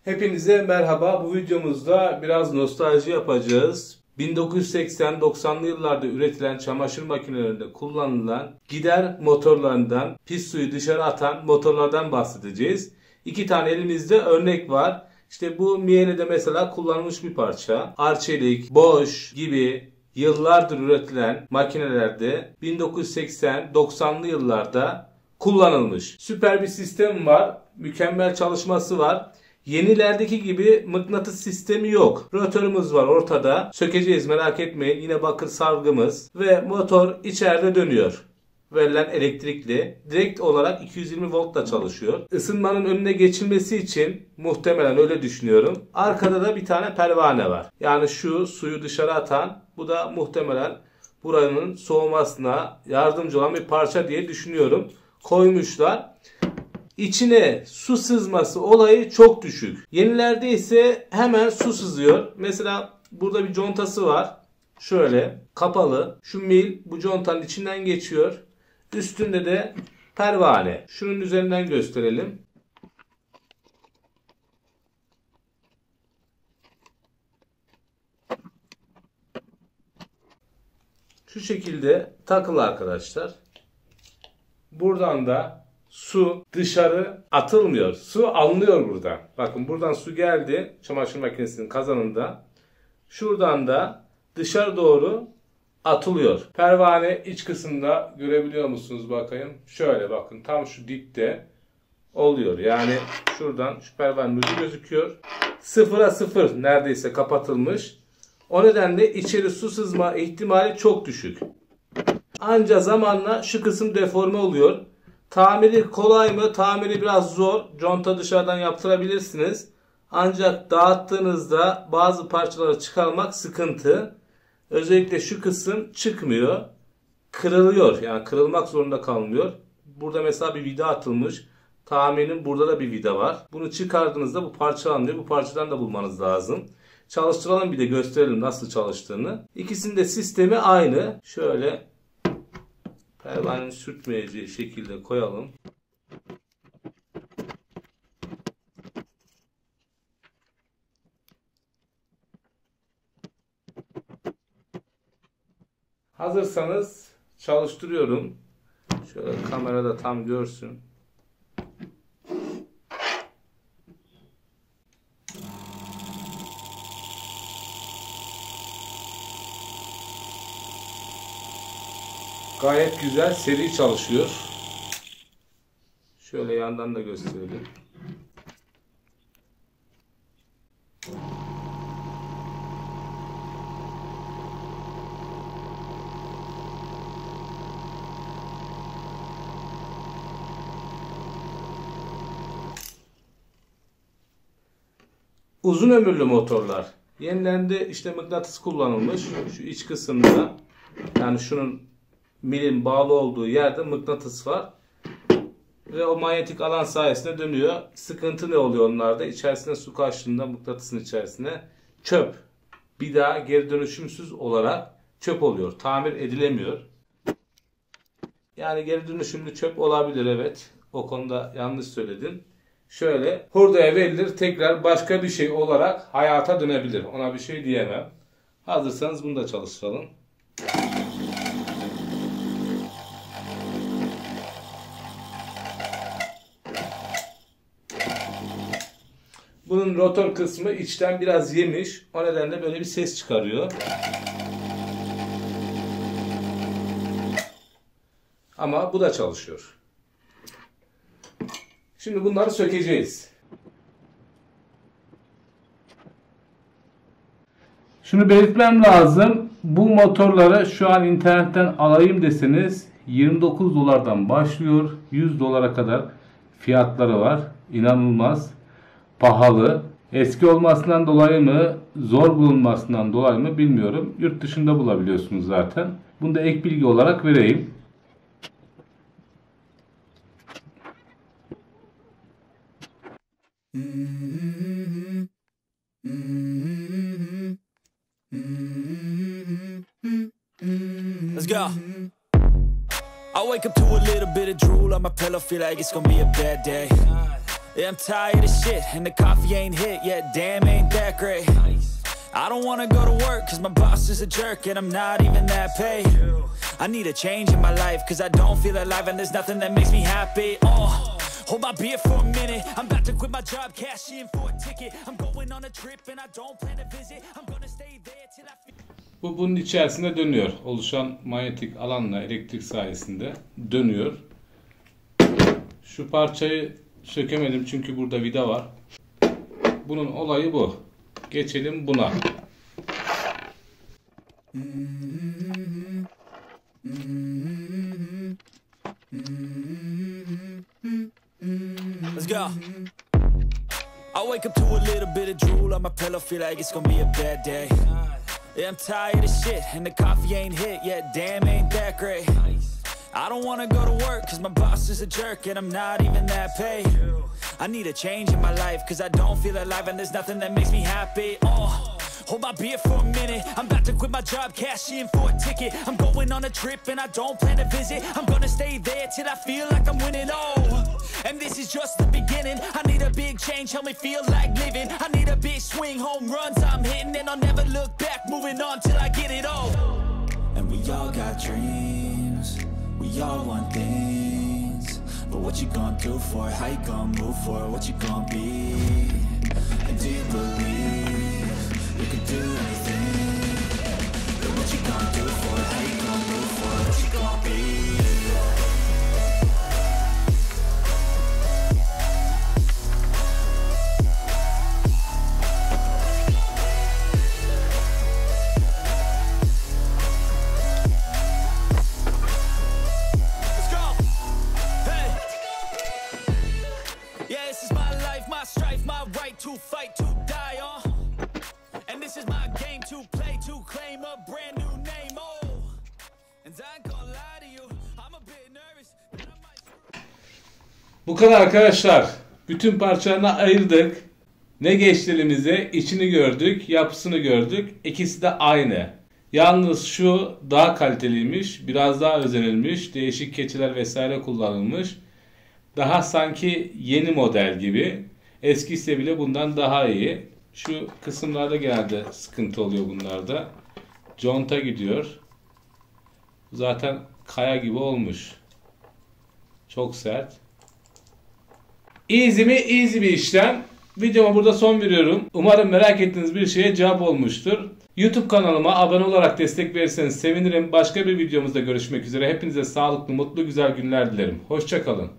Hepinize merhaba. Bu videomuzda biraz nostalji yapacağız. 1980-90'lı yıllarda üretilen çamaşır makinelerinde kullanılan gider motorlarından, pis suyu dışarı atan motorlardan bahsedeceğiz. İki tane elimizde örnek var. İşte bu Miele'de mesela kullanılmış bir parça. Arçelik, Bosch gibi yıllardır üretilen makinelerde 1980-90'lı yıllarda kullanılmış. Süper bir sistem var. Mükemmel çalışması var. Yenilerdeki gibi mıknatıs sistemi yok. Rotörümüz var ortada. Sökeceğiz, merak etmeyin. Yine bakır sargımız ve motor içeride dönüyor. Verilen elektrikli. Direkt olarak 220 voltla çalışıyor. Isınmanın önüne geçilmesi için muhtemelen öyle düşünüyorum. Arkada da bir tane pervane var. Yani şu suyu dışarı atan, bu da muhtemelen buranın soğumasına yardımcı olan bir parça diye düşünüyorum. Koymuşlar. İçine su sızması olayı çok düşük. Yenilerde ise hemen su sızıyor. Mesela burada bir contası var. Şöyle kapalı. Şu mil bu contanın içinden geçiyor. Üstünde de pervane. Şunun üzerinden gösterelim. Şu şekilde takılı arkadaşlar. Buradan da su dışarı atılmıyor. Su alınıyor buradan. Bakın buradan su geldi çamaşır makinesinin kazanında. Şuradan da dışarı doğru atılıyor. Pervane iç kısımda görebiliyor musunuz bakayım? Şöyle bakın tam şu dipte oluyor. Yani şuradan şu pervanenin ucu gözüküyor. Sıfıra sıfır neredeyse kapatılmış. O nedenle içeri su sızma ihtimali çok düşük. Ancak zamanla şu kısım deforme oluyor. Tamiri kolay mı? Tamiri biraz zor. Conta dışarıdan yaptırabilirsiniz. Ancak dağıttığınızda bazı parçaları çıkarmak sıkıntı. Özellikle şu kısım çıkmıyor. Kırılıyor. Yani kırılmak zorunda kalmıyor. Burada mesela bir vida atılmış. Tamirinin burada da bir vida var. Bunu çıkardığınızda bu parçalanıyor. Bu parçadan da bulmanız lazım. Çalıştıralım bir de gösterelim nasıl çalıştığını. İkisinin de sistemi aynı. Şöyle pervanenin sürtmeyeceği şekilde koyalım. Hazırsanız çalıştırıyorum. Şöyle kamerada tam görsün. Gayet güzel, seri çalışıyor. Şöyle yandan da gösterelim. Uzun ömürlü motorlar. Yenilerinde işte mıknatıs kullanılmış. Şu iç kısımda, yani şunun milin bağlı olduğu yerde mıknatıs var. Ve o manyetik alan sayesinde dönüyor. Sıkıntı ne oluyor onlarda? İçerisine su kaçtığında mıknatısın içerisine çöp. Bir daha geri dönüşümsüz olarak çöp oluyor. Tamir edilemiyor. Yani geri dönüşümlü çöp olabilir, evet. O konuda yanlış söyledin. Şöyle hurdaya verilir, tekrar başka bir şey olarak hayata dönebilir. Ona bir şey diyemem. Hazırsanız bunu da çalıştıralım. Bunun rotor kısmı içten biraz yemiş. O nedenle böyle bir ses çıkarıyor. Ama bu da çalışıyor. Şimdi bunları sökeceğiz. Şunu belirtmem lazım. Bu motorları şu an internetten alayım deseniz 29 dolardan başlıyor. 100 dolara kadar fiyatları var. İnanılmaz pahalı. Eski olmasından dolayı mı, zor bulunmasından dolayı mı bilmiyorum. Yurt dışında bulabiliyorsunuz zaten. Bunu da ek bilgi olarak vereyim. Let's go. I wake up to a little bit of drool on my pillow, feel like it's gonna be a bad day. Yeah, I'm tired of shit, and the coffee ain't hit yet, damn, ain't that great. I don't wanna go to work, cause my boss is a jerk, and I'm not even that paid. I need a change in my life, cause I don't feel alive, and there's nothing that makes me happy. Hold my beer for a minute, I'm about to quit my job, cash in for a ticket. I'm going on a trip, and I don't plan to visit, I'm gonna stay there till I feel... Bunun içerisinde dönüyor. Oluşan manyetik alanla elektrik sayesinde dönüyor. Şu parçayı sökemedim çünkü burada vida var. Bunun olayı bu. Geçelim buna. Let's go. I wake up to a little bit of drool on my pillow, feel like it's gonna be a bad day. Yeah, I'm tired of shit, and the coffee ain't hit yet, damn, ain't that great. I don't wanna go to work, cause my boss is a jerk, and I'm not even that paid. I need a change in my life, cause I don't feel alive, and there's nothing that makes me happy. Hold my beer for a minute, I'm about to quit my job, cash in for a ticket. I'm going on a trip, and I don't plan to visit, I'm gonna stay there till I feel like I'm winning, and this is just the beginning. I need a big change, help me feel like living. I need a big swing, home runs I'm hitting, and I'll never look back, moving on till I get it all. And we all got dreams, we all want things, but what you gonna do for it? How you gonna move for it? What you gonna be? And do you believe you can do anything? But what you gonna do for it? How you gonna move for it? What you gonna be? To fight, to die, and this is my game to play, to claim a brand new name, and I ain't gonna lie to you, I'm a bit nervous. Bu kadar arkadaşlar. Bütün parçalarını ayırdık. Ne geçti elimize? İçini gördük, yapısını gördük. İkisi de aynı. Yalnız şu daha kaliteliymiş, biraz daha özenilmiş, değişik keçiler vesaire kullanılmış. Daha sanki yeni model gibi. Eskiyse bile bundan daha iyi. Şu kısımlarda genelde sıkıntı oluyor bunlarda. Conta gidiyor. Zaten kaya gibi olmuş. Çok sert. Easy mi? Easy bir işlem. Videoma burada son veriyorum. Umarım merak ettiğiniz bir şeye cevap olmuştur. YouTube kanalıma abone olarak destek verirseniz sevinirim. Başka bir videomuzda görüşmek üzere. Hepinize sağlıklı, mutlu, güzel günler dilerim. Hoşça kalın.